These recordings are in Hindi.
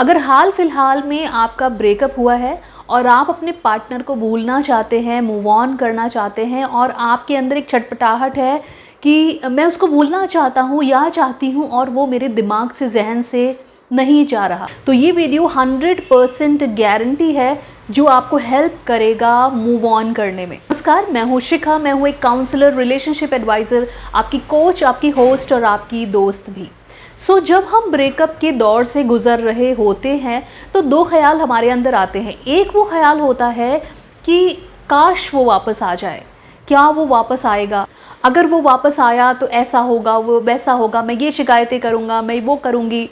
अगर हाल फिलहाल में आपका ब्रेकअप हुआ है और आप अपने पार्टनर को भूलना चाहते हैं, मूव ऑन करना चाहते हैं और आपके अंदर एक छटपटाहट है कि मैं उसको भूलना चाहता हूँ या चाहती हूँ और वो मेरे दिमाग से, जहन से नहीं जा रहा, तो ये वीडियो 100% गारंटी है जो आपको हेल्प करेगा मूव ऑन करने में। नमस्कार, मैं हूँ शिखा, मैं हूँ एक काउंसलर, रिलेशनशिप एडवाइज़र, आपकी कोच, आपकी होस्ट और आपकी दोस्त भी। जब हम ब्रेकअप के दौर से गुज़र रहे होते हैं तो दो ख्याल हमारे अंदर आते हैं। एक वो ख्याल होता है कि काश वो वापस आ जाए, क्या वो वापस आएगा, अगर वो वापस आया तो ऐसा होगा, वो वैसा होगा, मैं ये शिकायतें करूँगा, मैं वो करूँगी।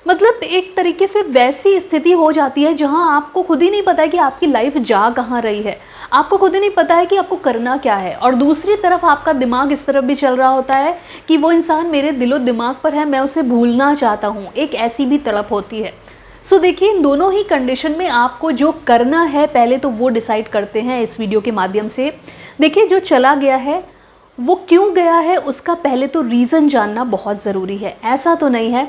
मतलब एक तरीके से वैसी स्थिति हो जाती है जहां आपको खुद ही नहीं पता है कि आपकी लाइफ जा कहाँ रही है, आपको खुद ही नहीं पता है कि आपको करना क्या है। और दूसरी तरफ आपका दिमाग इस तरफ भी चल रहा होता है कि वो इंसान मेरे दिलो दिमाग पर है, मैं उसे भूलना चाहता हूँ, एक ऐसी भी तड़प होती है। देखिए, इन दोनों ही कंडीशन में आपको जो करना है पहले तो वो डिसाइड करते हैं इस वीडियो के माध्यम से। देखिए, जो चला गया है वो क्यों गया है उसका पहले तो रीज़न जानना बहुत ज़रूरी है। ऐसा तो नहीं है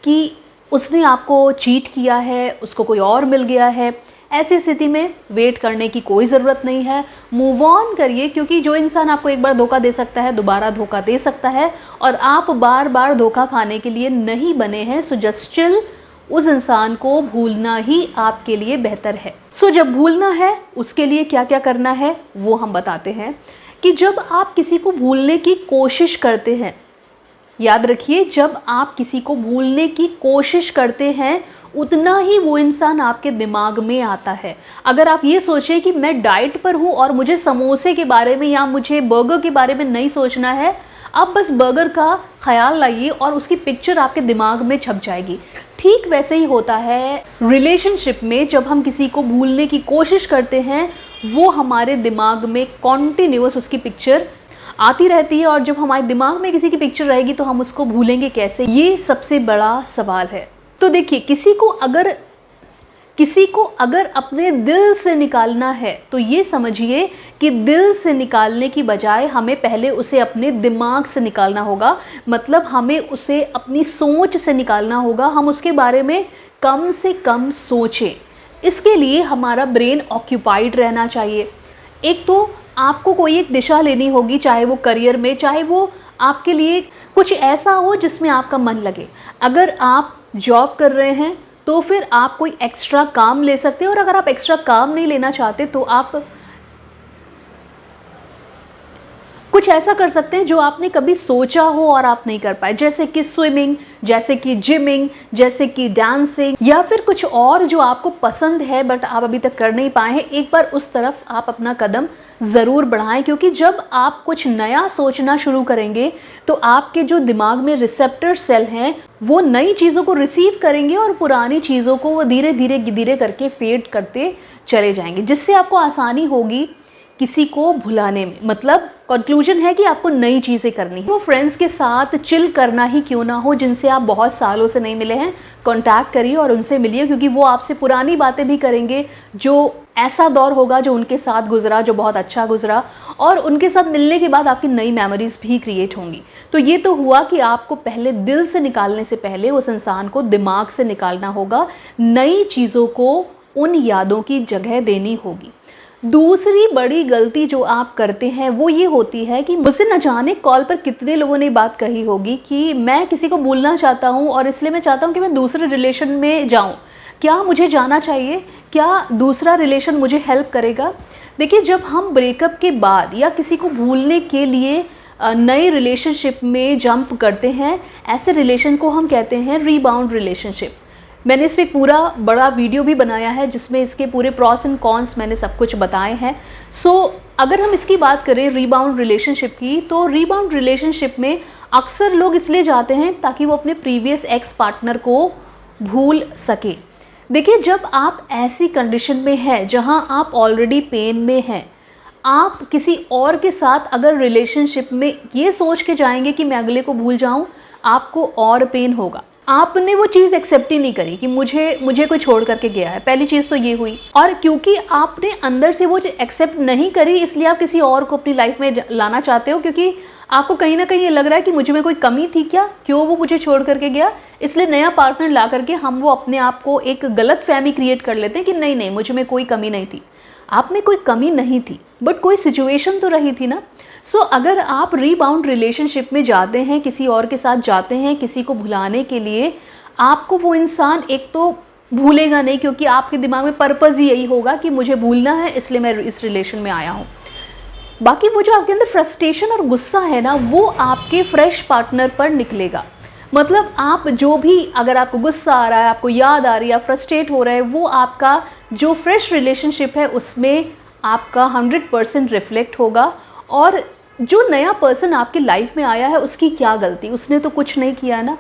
कि उसने आपको चीट किया है, उसको कोई और मिल गया है। ऐसी स्थिति में वेट करने की कोई ज़रूरत नहीं है, मूव ऑन करिए, क्योंकि जो इंसान आपको एक बार धोखा दे सकता है दोबारा धोखा दे सकता है और आप बार बार धोखा खाने के लिए नहीं बने हैं। जस्ट चिल, उस इंसान को भूलना ही आपके लिए बेहतर है। जब भूलना है उसके लिए क्या क्या करना है वो हम बताते हैं कि जब आप किसी को भूलने की कोशिश करते हैं, याद रखिए, जब आप किसी को भूलने की कोशिश करते हैं उतना ही वो इंसान आपके दिमाग में आता है। अगर आप ये सोचें कि मैं डाइट पर हूँ और मुझे समोसे के बारे में या मुझे बर्गर के बारे में नहीं सोचना है, आप बस बर्गर का ख्याल लाइए और उसकी पिक्चर आपके दिमाग में छप जाएगी। ठीक वैसे ही होता है रिलेशनशिप में, जब हम किसी को भूलने की कोशिश करते हैं वो हमारे दिमाग में कॉन्टिन्यूअस उसकी पिक्चर आती रहती है और जब हमारे दिमाग में किसी की पिक्चर रहेगी तो हम उसको भूलेंगे कैसे, ये सबसे बड़ा सवाल है। तो देखिए, किसी को अगर अपने दिल से निकालना है तो ये समझिए कि दिल से निकालने की बजाय हमें पहले उसे अपने दिमाग से निकालना होगा। मतलब हमें उसे अपनी सोच से निकालना होगा, हम उसके बारे में कम से कम सोचें। इसके लिए हमारा ब्रेन ऑक्यूपाइड रहना चाहिए। एक तो आपको कोई एक दिशा लेनी होगी, चाहे वो करियर में, चाहे वो आपके लिए कुछ ऐसा हो जिसमें आपका मन लगे। अगर आप जॉब कर रहे हैं तो फिर आप कोई एक्स्ट्रा काम ले सकते हैं और अगर आप एक्स्ट्रा काम नहीं लेना चाहते तो आप कुछ ऐसा कर सकते हैं जो आपने कभी सोचा हो और आप नहीं कर पाए, जैसे कि स्विमिंग, जैसे कि जिमिंग, जैसे कि डांसिंग, या फिर कुछ और जो आपको पसंद है बट आप अभी तक कर नहीं पाए हैं। एक बार उस तरफ आप अपना कदम ज़रूर बढ़ाएं, क्योंकि जब आप कुछ नया सोचना शुरू करेंगे तो आपके जो दिमाग में रिसेप्टर सेल हैं वो नई चीज़ों को रिसीव करेंगे और पुरानी चीज़ों को वो धीरे धीरे करके फेड करते चले जाएंगे, जिससे आपको आसानी होगी किसी को भुलाने में। मतलब कंक्लूजन है कि आपको नई चीज़ें करनी है। वो फ्रेंड्स के साथ चिल करना ही क्यों ना हो, जिनसे आप बहुत सालों से नहीं मिले हैं, कांटेक्ट करिए और उनसे मिलिए, क्योंकि वो आपसे पुरानी बातें भी करेंगे। जो ऐसा दौर होगा जो उनके साथ गुजरा, जो बहुत अच्छा गुजरा, और उनके साथ मिलने के बाद आपकी नई मेमोरीज भी क्रिएट होंगी। तो ये तो हुआ कि आपको पहले दिल से निकालने से पहले उस इंसान को दिमाग से निकालना होगा, नई चीज़ों को उन यादों की जगह देनी होगी। दूसरी बड़ी गलती जो आप करते हैं वो ये होती है कि मुझसे न जाने कॉल पर कितने लोगों ने बात कही होगी कि मैं किसी को भूलना चाहता हूँ और इसलिए मैं चाहता हूँ कि मैं दूसरे रिलेशन में जाऊँ। क्या मुझे जाना चाहिए? क्या दूसरा रिलेशन मुझे हेल्प करेगा? देखिए, जब हम ब्रेकअप के बाद या किसी को भूलने के लिए नए रिलेशनशिप में जंप करते हैं, ऐसे रिलेशन को हम कहते हैं रीबाउंड रिलेशनशिप। मैंने इस पर एक पूरा बड़ा वीडियो भी बनाया है जिसमें इसके पूरे प्रॉस एंड कॉन्स मैंने सब कुछ बताए हैं। अगर हम इसकी बात करें रीबाउंड रिलेशनशिप की, तो रीबाउंड रिलेशनशिप में अक्सर लोग इसलिए जाते हैं ताकि वो अपने प्रीवियस एक्स पार्टनर को भूल सके। देखिए, जब आप ऐसी कंडीशन में हैं जहां आप ऑलरेडी पेन में हैं, आप किसी और के साथ अगर रिलेशनशिप में ये सोच के जाएंगे कि मैं अगले को भूल जाऊं, आपको और पेन होगा। आपने वो चीज़ एक्सेप्ट ही नहीं करी कि मुझे कोई छोड़ करके गया है। पहली चीज़ तो ये हुई, और क्योंकि आपने अंदर से वो एक्सेप्ट नहीं करी इसलिए आप किसी और को अपनी लाइफ में लाना चाहते हो, क्योंकि आपको कहीं ना कहीं ये लग रहा है कि मुझ में कोई कमी थी क्या, क्यों वो मुझे छोड़ करके गया, इसलिए नया पार्टनर ला करके हम वो अपने आप को एक गलत फहमी क्रिएट कर लेते हैं कि नहीं नहीं मुझ में कोई कमी नहीं थी। आप में कोई कमी नहीं थी, बट कोई सिचुएशन तो रही थी ना। सो अगर आप रीबाउंड रिलेशनशिप में जाते हैं, किसी और के साथ जाते हैं किसी को भुलाने के लिए, आपको वो इंसान एक तो भूलेगा नहीं, क्योंकि आपके दिमाग में पर्पज़ ही यही होगा कि मुझे भूलना है इसलिए मैं इस रिलेशन में आया हूँ। बाकी वो जो आपके अंदर फ्रस्ट्रेशन और गुस्सा है ना, वो आपके फ्रेश पार्टनर पर निकलेगा। मतलब आप जो भी, अगर आपको गुस्सा आ रहा है, आपको याद आ रही है, आप फ्रस्ट्रेट हो रहे हैं, वो आपका जो फ्रेश रिलेशनशिप है उसमें आपका 100% रिफ्लेक्ट होगा। और जो नया पर्सन आपकी लाइफ में आया है उसकी क्या गलती, उसने तो कुछ नहीं किया है ना।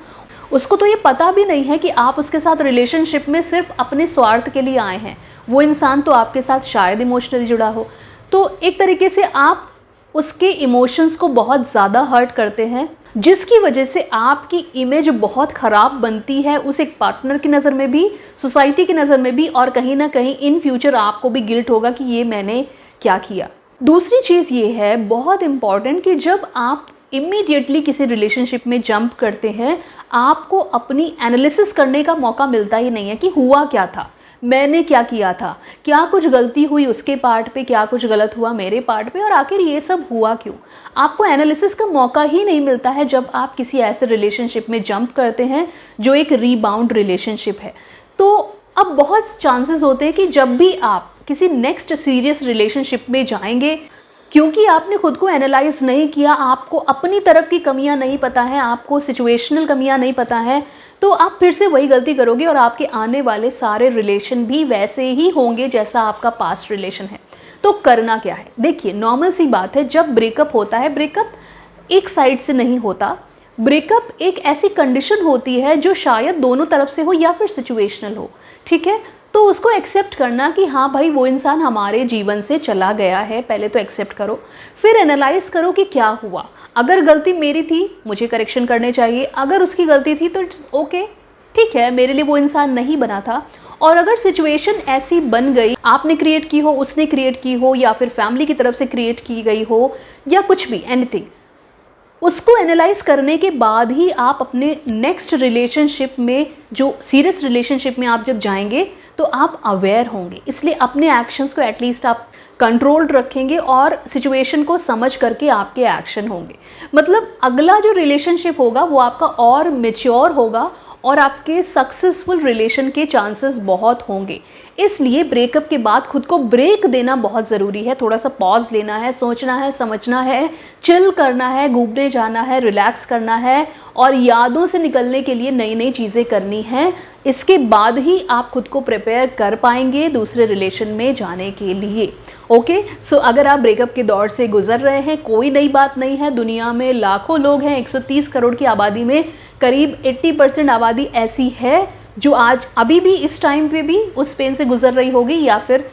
उसको तो ये पता भी नहीं है कि आप उसके साथ रिलेशनशिप में सिर्फ अपने स्वार्थ के लिए आए हैं। वो इंसान तो आपके साथ शायद इमोशनली जुड़ा हो। तो एक तरीके से आप उसके इमोशंस को बहुत ज़्यादा हर्ट करते हैं, जिसकी वजह से आपकी इमेज बहुत ख़राब बनती है उस एक पार्टनर की नज़र में भी, सोसाइटी की नज़र में भी, और कहीं ना कहीं इन फ्यूचर आपको भी गिल्ट होगा कि ये मैंने क्या किया। दूसरी चीज़ ये है बहुत इम्पॉर्टेंट कि जब आप इमीडिएटली किसी रिलेशनशिप में जंप करते हैं, आपको अपनी एनालिसिस करने का मौका मिलता ही नहीं है कि हुआ क्या था, मैंने क्या किया था, क्या कुछ गलती हुई उसके पार्ट पे, क्या कुछ गलत हुआ मेरे पार्ट पे, और आखिर ये सब हुआ क्यों। आपको एनालिसिस का मौका ही नहीं मिलता है जब आप किसी ऐसे रिलेशनशिप में जंप करते हैं जो एक रीबाउंड रिलेशनशिप है। तो अब बहुत चांसेस होते हैं कि जब भी आप किसी नेक्स्ट सीरियस रिलेशनशिप में जाएंगे, क्योंकि आपने खुद को एनालाइज नहीं किया, आपको अपनी तरफ की कमियां नहीं पता है, आपको सिचुएशनल कमियां नहीं पता है, तो आप फिर से वही गलती करोगे और आपके आने वाले सारे रिलेशन भी वैसे ही होंगे जैसा आपका पास्ट रिलेशन है। तो करना क्या है, देखिए नॉर्मल सी बात है, जब ब्रेकअप होता है, ब्रेकअप एक साइड से नहीं होता, ब्रेकअप एक ऐसी कंडीशन होती है जो शायद दोनों तरफ से हो या फिर सिचुएशनल हो, ठीक है। तो उसको एक्सेप्ट करना कि हाँ भाई वो इंसान हमारे जीवन से चला गया है, पहले तो एक्सेप्ट करो, फिर एनालाइज करो कि क्या हुआ। अगर गलती मेरी थी मुझे करेक्शन करने चाहिए, अगर उसकी गलती थी तो इट्स ओके, ठीक है, मेरे लिए वो इंसान नहीं बना था। और अगर सिचुएशन ऐसी बन गई, आपने क्रिएट की हो, उसने क्रिएट की हो, या फिर फैमिली की तरफ से क्रिएट की गई हो, या कुछ भी एनीथिंग, उसको एनालाइज करने के बाद ही आप अपने नेक्स्ट रिलेशनशिप में, जो सीरियस रिलेशनशिप में आप जब जाएंगे, तो आप अवेयर होंगे। इसलिए अपने एक्शंस को एटलीस्ट आप कंट्रोल्ड रखेंगे और सिचुएशन को समझ करके आपके एक्शन होंगे। मतलब अगला जो रिलेशनशिप होगा वो आपका और मैच्योर होगा और आपके सक्सेसफुल रिलेशन के चांसेस बहुत होंगे। इसलिए ब्रेकअप के बाद खुद को ब्रेक देना बहुत ज़रूरी है, थोड़ा सा पॉज लेना है, सोचना है, समझना है, चिल करना है, घूमने जाना है, रिलैक्स करना है और यादों से निकलने के लिए नई नई चीज़ें करनी हैं। इसके बाद ही आप खुद को प्रिपेयर कर पाएंगे दूसरे रिलेशन में जाने के लिए। ओके, सो अगर आप ब्रेकअप के दौर से गुजर रहे हैं, कोई नई बात नहीं है। दुनिया में लाखों लोग हैं, 130 करोड़ की आबादी में करीब 80% आबादी ऐसी है जो आज अभी भी इस टाइम पे भी उस पेन से गुजर रही होगी, या फिर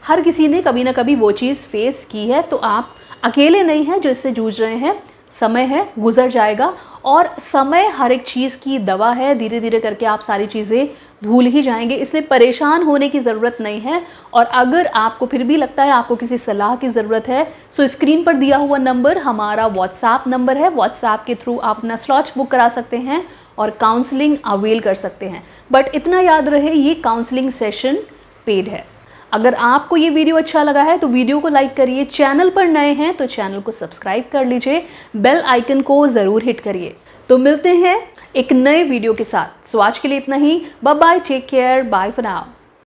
हर किसी ने कभी ना कभी वो चीज़ फेस की है। तो आप अकेले नहीं हैं जो इससे जूझ रहे हैं, समय है, गुजर जाएगा। और समय हर एक चीज़ की दवा है, धीरे धीरे करके आप सारी चीज़ें भूल ही जाएंगे, इसलिए परेशान होने की ज़रूरत नहीं है। और अगर आपको फिर भी लगता है आपको किसी सलाह की ज़रूरत है, सो स्क्रीन पर दिया हुआ नंबर हमारा व्हाट्सएप नंबर है, व्हाट्सएप के थ्रू आप अपना स्लॉट बुक करा सकते हैं और काउंसलिंग अवेल कर सकते हैं। बट इतना याद रहे, ये काउंसलिंग सेशन पेड है। अगर आपको ये वीडियो अच्छा लगा है तो वीडियो को लाइक करिए, चैनल पर नए हैं तो चैनल को सब्सक्राइब कर लीजिए, बेल आइकन को ज़रूर हिट करिए। तो मिलते हैं एक नए वीडियो के साथ। सो आज के लिए इतना ही, bye bye, take care, bye for now.